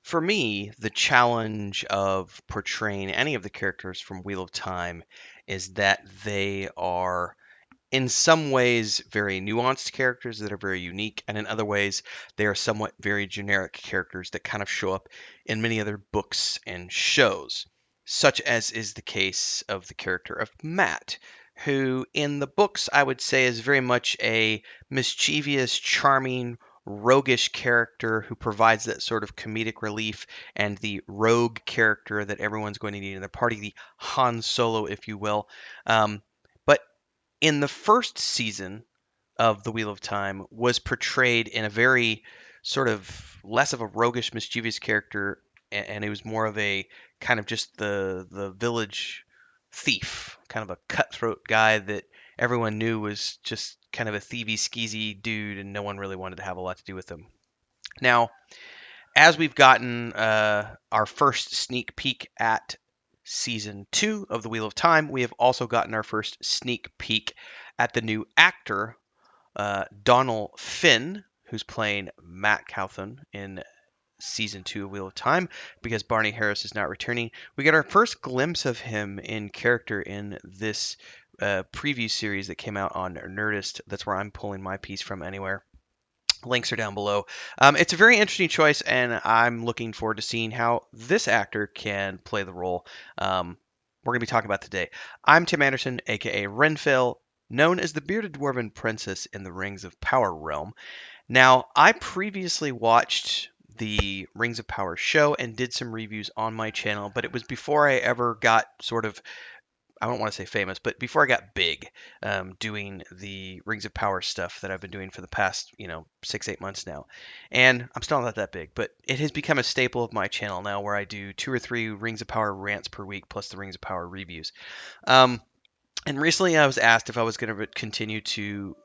For me, the challenge of portraying any of the characters from Wheel of Time is that they are, in some ways, very nuanced characters that are very unique, and in other ways, they are somewhat very generic characters that kind of show up in many other books and shows, such as is the case of the character of Matt, who in the books I would say is very much a mischievous, charming, roguish character who provides that sort of comedic relief and the rogue character that everyone's going to need in their party, the Han Solo, if you will. But in the first season of The Wheel of Time was portrayed in a very sort of less of a roguish, mischievous character, and it was more of a kind of just the village thief, kind of a cutthroat guy that everyone knew was just kind of a thievy, skeezy dude, and no one really wanted to have a lot to do with him. Now, as we've gotten our first sneak peek at season 2 of The Wheel of Time, we have also gotten our first sneak peek at the new actor, Donald Finn, who's playing Matt Cauthon in season 2 of Wheel of Time, because Barney Harris is not returning. We get our first glimpse of him in character in this preview series that came out on Nerdist. That's where I'm pulling my piece from anywhere. Links are down below. It's a very interesting choice, and I'm looking forward to seeing how this actor can play the role. We're going to be talking about today. I'm Tim Anderson, aka Renfell, known as the bearded dwarven princess in the Rings of Power realm. Now, I previously watched the Rings of Power show and did some reviews on my channel, but it was before I ever got sort of, I don't want to say famous, but before I got big, doing the Rings of Power stuff that I've been doing for the past, 6, 8 months now. And I'm still not that big, but it has become a staple of my channel now where I do 2 or 3 Rings of Power rants per week plus the Rings of Power reviews. And recently I was asked if I was going to continue to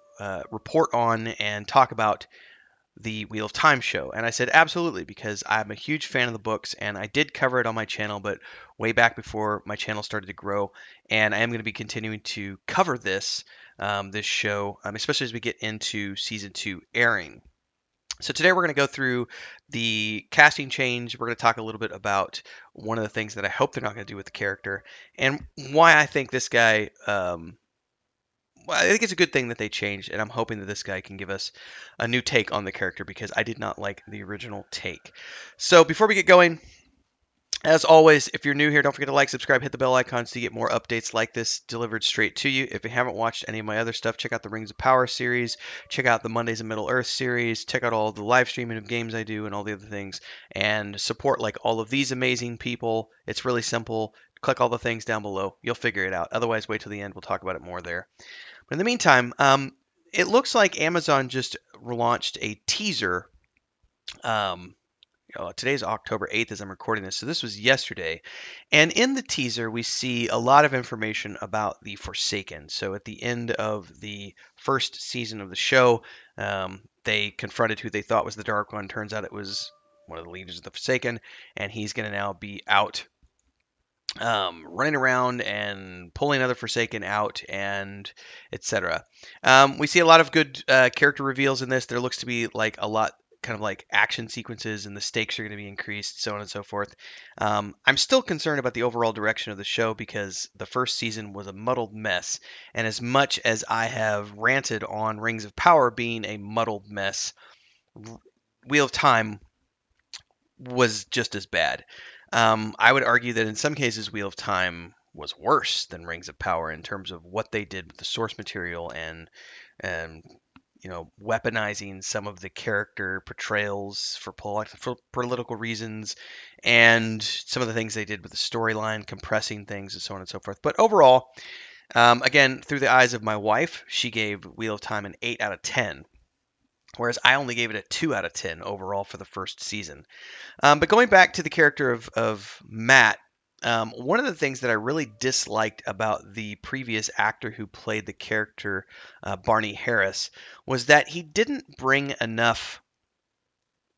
report on and talk about the Wheel of Time show. And I said, absolutely, because I'm a huge fan of the books and I did cover it on my channel, but way back before my channel started to grow. And I am going to be continuing to cover this show, especially as we get into season 2 airing. So today we're going to go through the casting change. We're going to talk a little bit about one of the things that I hope they're not going to do with the character and why I think this guy well, I think it's a good thing that they changed, and I'm hoping that this guy can give us a new take on the character because I did not like the original take. So before we get going, as always, if you're new here, don't forget to like, subscribe, hit the bell icons to get more updates like this delivered straight to you. If you haven't watched any of my other stuff, check out the Rings of Power series, check out the Mondays in Middle Earth series, check out all the live streaming of games I do and all the other things, and support like all of these amazing people. It's really simple. Click all the things down below. You'll figure it out. Otherwise, wait till the end. We'll talk about it more there. But in the meantime, it looks like Amazon just launched a teaser. Um, Today's October 8th as I'm recording this, so this was yesterday. And in the teaser, we see a lot of information about the Forsaken. So at the end of the first season of the show, they confronted who they thought was the Dark One. Turns out it was one of the leaders of the Forsaken, and he's going to now be out running around and pulling other Forsaken out and etc. We see a lot of good character reveals in this. There looks to be like a lot kind of like action sequences and the stakes are going to be increased, so on and so forth. I'm still concerned about the overall direction of the show because the first season was a muddled mess. And as much as I have ranted on Rings of Power being a muddled mess, Wheel of Time was just as bad. I would argue that in some cases, Wheel of Time was worse than Rings of Power in terms of what they did with the source material and weaponizing some of the character portrayals for political reasons, and some of the things they did with the storyline, compressing things, and so on and so forth. But overall, again, through the eyes of my wife, she gave Wheel of Time an 8 out of 10. Whereas I only gave it a 2 out of 10 overall for the first season. But going back to the character of Matt, one of the things that I really disliked about the previous actor who played the character, Barney Harris, was that he didn't bring enough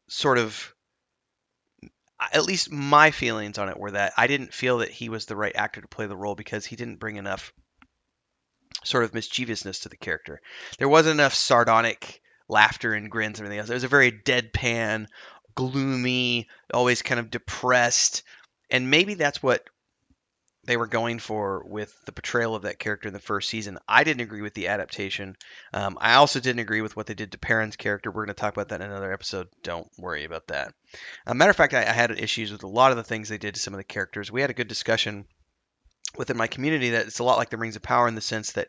sort of, at least my feelings on it were that I didn't feel that he was the right actor to play the role because he didn't bring enough sort of mischievousness to the character. There wasn't enough sardonic laughter and grins and everything else. It was a very deadpan, gloomy, always kind of depressed. And maybe that's what they were going for with the portrayal of that character in the first season. I didn't agree with the adaptation. I also didn't agree with what they did to Perrin's character. We're going to talk about that in another episode. Don't worry about that. Matter of fact, I had issues with a lot of the things they did to some of the characters. We had a good discussion within my community that it's a lot like the Rings of Power in the sense that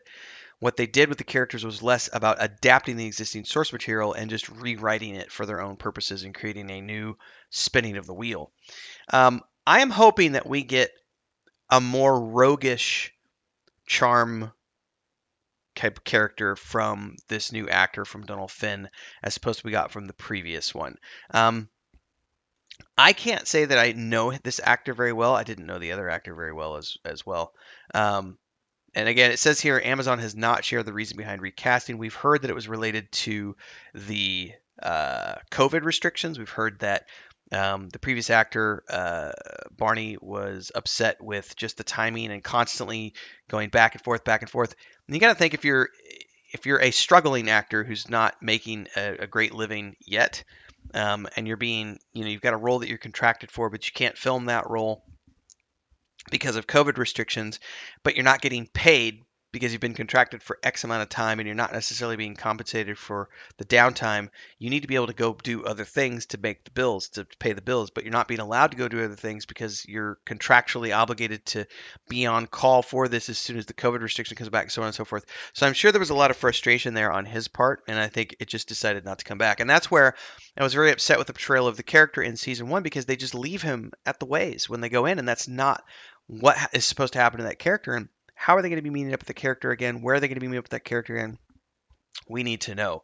what they did with the characters was less about adapting the existing source material and just rewriting it for their own purposes and creating a new spinning of the wheel. I am hoping that we get a more roguish charm type character from this new actor from Donald Finn as opposed to we got from the previous one. I can't say that I know this actor very well. I didn't know the other actor very well as well. Um, and again, it says here Amazon has not shared the reason behind recasting. We've heard that it was related to the COVID restrictions. We've heard that the previous actor, Barney, was upset with just the timing and constantly going back and forth, back and forth. And you got to think if you're a struggling actor who's not making a great living yet, and you're being, you've got a role that you're contracted for, but you can't film that role because of COVID restrictions, but you're not getting paid because you've been contracted for X amount of time and you're not necessarily being compensated for the downtime, you need to be able to go do other things to make the bills, to pay the bills, but you're not being allowed to go do other things because you're contractually obligated to be on call for this as soon as the COVID restriction comes back, and so on and so forth. So I'm sure there was a lot of frustration there on his part, and I think it just decided not to come back. And that's where I was very upset with the portrayal of the character in season one because they just leave him at the ways when they go in, and that's not what is supposed to happen to that character, and how are they going to be meeting up with the character again? Where are they going to be meeting up with that character again? We need to know.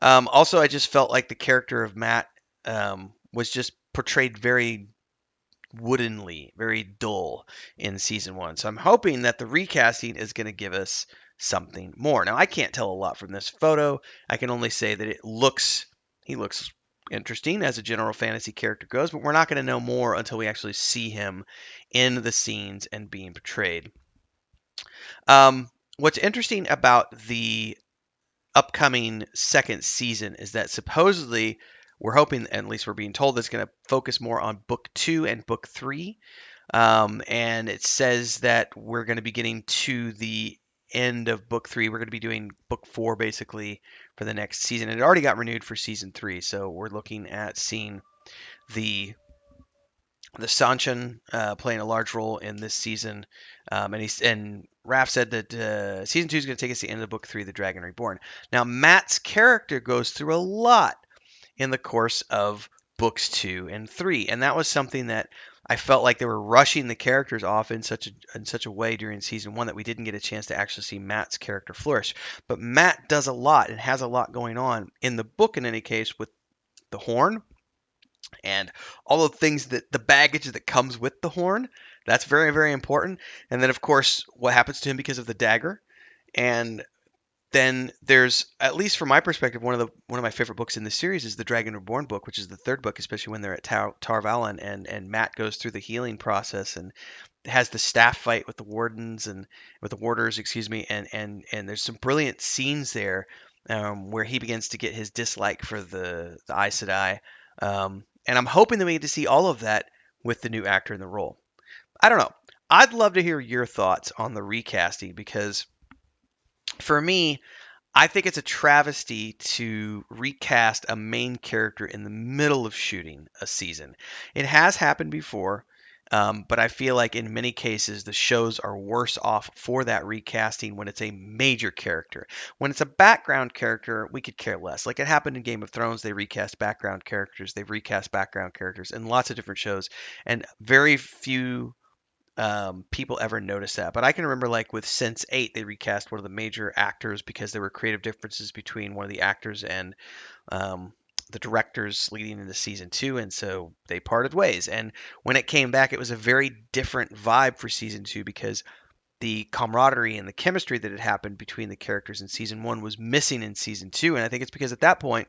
Also, I just felt like the character of Matt was just portrayed very woodenly, very dull in season one. So I'm hoping that the recasting is going to give us something more. Now, I can't tell a lot from this photo. I can only say that he looks interesting as a general fantasy character goes, but we're not going to know more until we actually see him in the scenes and being portrayed. What's interesting about the upcoming second season is that supposedly we're hoping, at least we're being told, it's going to focus more on book 2 and book 3. And it says that we're going to be getting to the end of book 3. We're going to be doing book 4 basically for the next season. It already got renewed for season 3, so we're looking at seeing the Sanchin playing a large role in this season. And Raph said that season 2 is going to take us to the end of book 3, The Dragon Reborn. Now, Matt's character goes through a lot in the course of books 2 and 3, and that was something that I felt like they were rushing the characters off in such a way during season 1 that we didn't get a chance to actually see Matt's character flourish. But Matt does a lot and has a lot going on in the book, in any case, with the horn and all the things, that the baggage that comes with the horn. That's very, very important. And then, of course, what happens to him because of the dagger. And then there's, at least from my perspective, one of my favorite books in the series is the Dragon Reborn book, which is the third book, especially when they're at Tar Valon and Matt goes through the healing process and has the staff fight with the wardens and with the warders, excuse me, and there's some brilliant scenes there where he begins to get his dislike for the Aes Sedai. And I'm hoping that we get to see all of that with the new actor in the role. I don't know. I'd love to hear your thoughts on the recasting because for me, I think it's a travesty to recast a main character in the middle of shooting a season. It has happened before, but I feel like in many cases the shows are worse off for that recasting when it's a major character. When it's a background character, we could care less. Like it happened in Game of Thrones, they recast background characters. They've recast background characters in lots of different shows, and very few people ever notice that. But I can remember, like with Sense8, they recast one of the major actors because there were creative differences between one of the actors and the directors leading into season 2, and so they parted ways. And when it came back, it was a very different vibe for season 2 because the camaraderie and the chemistry that had happened between the characters in season 1 was missing in season 2. And I think it's because at that point,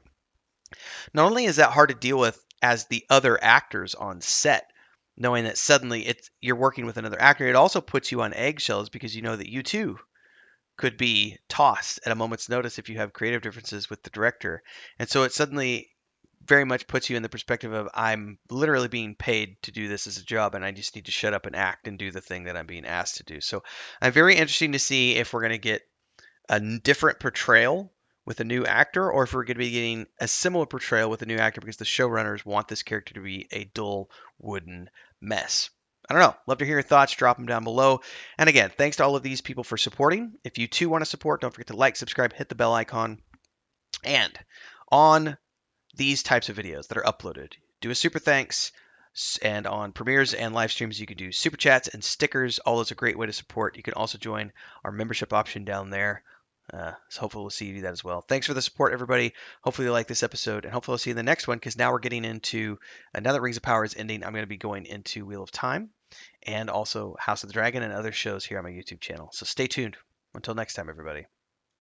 not only is that hard to deal with as the other actors on set, knowing that suddenly you're working with another actor, it also puts you on eggshells because you know that you too could be tossed at a moment's notice if you have creative differences with the director. And so it suddenly very much puts you in the perspective of I'm literally being paid to do this as a job, and I just need to shut up and act and do the thing that I'm being asked to do. So I'm very interested to see if we're going to get a different portrayal with a new actor, or if we're going to be getting a similar portrayal with a new actor because the showrunners want this character to be a dull wooden mess. I don't know. Love to hear your thoughts. Drop them down below. And again, thanks to all of these people for supporting. If you too want to support, don't forget to like, subscribe, hit the bell icon. And on these types of videos that are uploaded, do a super thanks. And on premieres and live streams, you can do super chats and stickers. All is a great way to support. You can also join our membership option down there. So hopefully we'll see you do that as well. Thanks for the support, everybody. Hopefully you like this episode, and hopefully I'll see you in the next one, because now we're getting into, now that Rings of Power is ending, I'm going to be going into Wheel of Time and also House of the Dragon and other shows here on my YouTube channel. So stay tuned. Until next time, everybody.